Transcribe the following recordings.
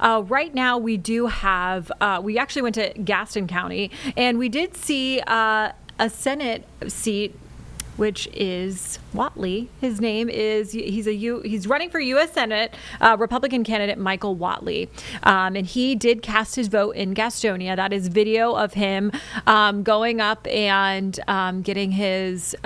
right now we do have, we actually went to Gaston County, and we did see a Senate seat, which is Whatley. His name is, he's running for U.S. Senate, Republican candidate Michael Whatley. And he did cast his vote in Gatsonia. That is video of him going up and getting his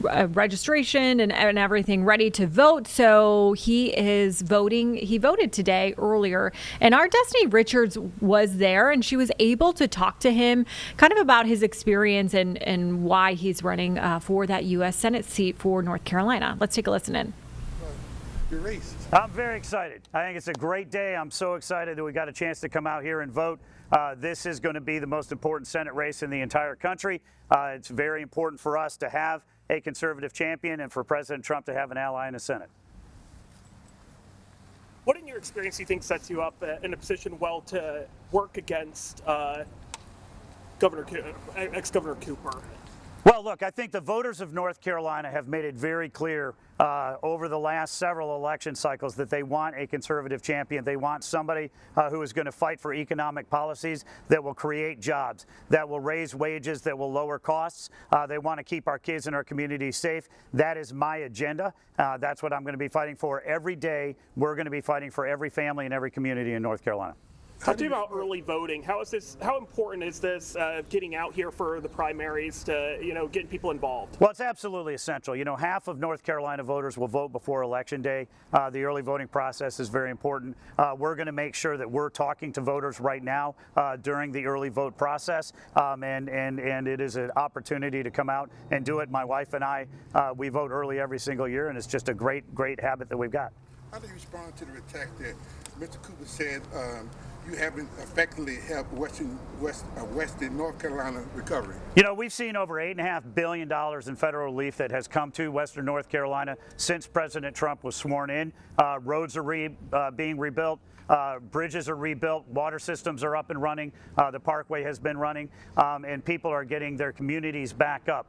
registration and everything ready to vote. So he is voting. He voted today earlier. And our Destiny Richards was there, and she was able to talk to him kind of about his experience and why he's running for that U.S. Senate seat for North Carolina. Let's take a listen in. Your race. I'm very excited. I think it's a great day. I'm so excited that we got a chance to come out here and vote. This is going to be the most important Senate race in the entire country. It's very important for us to have a conservative champion and for President Trump to have an ally in the Senate. What in your experience do you think sets you up in a position well to work against ex-Governor Cooper? Well, look, I think the voters of North Carolina have made it very clear over the last several election cycles that they want a conservative champion. They want somebody who is going to fight for economic policies that will create jobs, that will raise wages, that will lower costs. They want to keep our kids and our communities safe. That is my agenda. That's what I'm going to be fighting for every day. We're going to be fighting for every family and every community in North Carolina. Talk to me about early voting. How important is this getting out here for the primaries to, getting people involved? Well, it's absolutely essential. Half of North Carolina voters will vote before Election Day. The early voting process is very important. We're going to make sure that we're talking to voters right now during the early vote process, and it is an opportunity to come out and do it. My wife and I, we vote early every single year, and it's just a great habit that we've got. How do you respond to the attack that Mr. Cooper said you haven't effectively helped Western North Carolina recovery? We've seen over $8.5 billion in federal relief that has come to Western North Carolina since President Trump was sworn in. Roads are being rebuilt. Bridges are rebuilt, water systems are up and running, the parkway has been running, and people are getting their communities back up.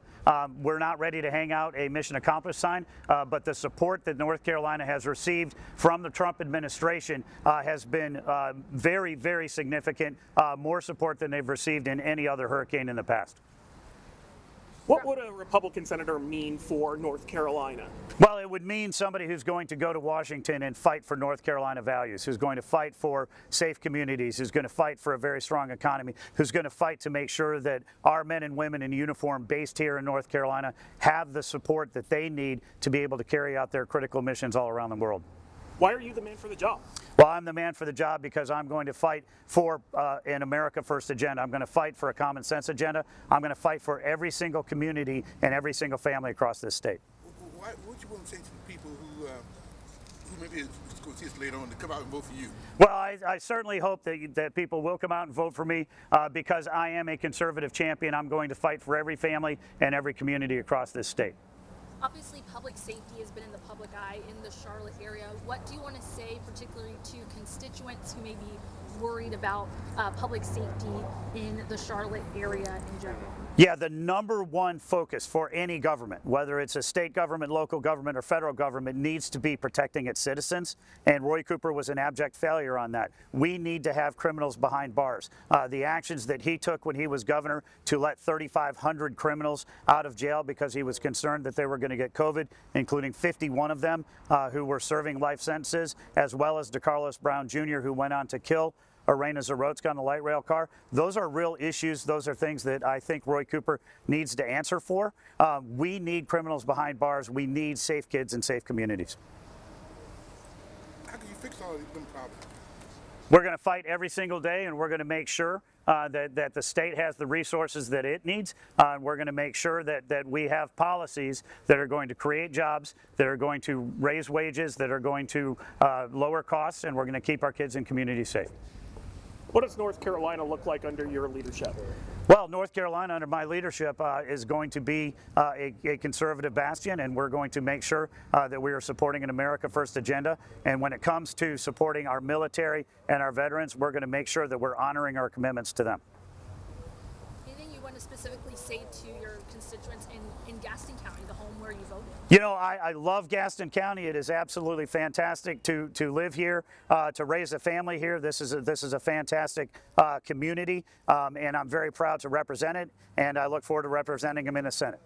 We're not ready to hang out a mission accomplished sign, but the support that North Carolina has received from the Trump administration has been very, very significant, more support than they've received in any other hurricane in the past. What would a Republican senator mean for North Carolina? Well, it would mean somebody who's going to go to Washington and fight for North Carolina values, who's going to fight for safe communities, who's going to fight for a very strong economy, who's going to fight to make sure that our men and women in uniform based here in North Carolina have the support that they need to be able to carry out their critical missions all around the world. Why are you the man for the job? Well, I'm the man for the job because I'm going to fight for an America First agenda. I'm going to fight for a common sense agenda. I'm going to fight for every single community and every single family across this state. What would you want to say to the people who maybe is going to see us later on to come out and vote for you? Well, I certainly hope that people will come out and vote for me because I am a conservative champion. I'm going to fight for every family and every community across this state. Obviously, public safety has been in the public eye in the Charlotte area. What do you want to say, particularly to constituents who may be worried about public safety in the Charlotte area in general? Yeah, the number one focus for any government, whether it's a state government, local government, or federal government, needs to be protecting its citizens. And Roy Cooper was an abject failure on that. We need to have criminals behind bars. The actions that he took when he was governor to let 3,500 criminals out of jail because he was concerned that they were going to get COVID, including 51 of them who were serving life sentences, as well as DeCarlos Brown Jr., who went on to kill Arena Zarotska on the light rail car. Those are real issues. Those are things that I think Roy Cooper needs to answer for. We need criminals behind bars. We need safe kids and safe communities. How can you fix all of them problems? We're going to fight every single day, and we're going to make sure that the state has the resources that it needs. We're going to make sure that we have policies that are going to create jobs, that are going to raise wages, that are going to lower costs, and we're going to keep our kids and communities safe. What does North Carolina look like under your leadership? Well, North Carolina under my leadership is going to be a conservative bastion, and we're going to make sure that we are supporting an America First agenda. And when it comes to supporting our military and our veterans, we're going to make sure that we're honoring our commitments to them. Anything you want to specifically say to your constituents in Gaston County, the home where you voted? You know, I love Gaston County. It is absolutely fantastic to live here, to raise a family here. This is a fantastic community, and I'm very proud to represent it, and I look forward to representing them in the Senate.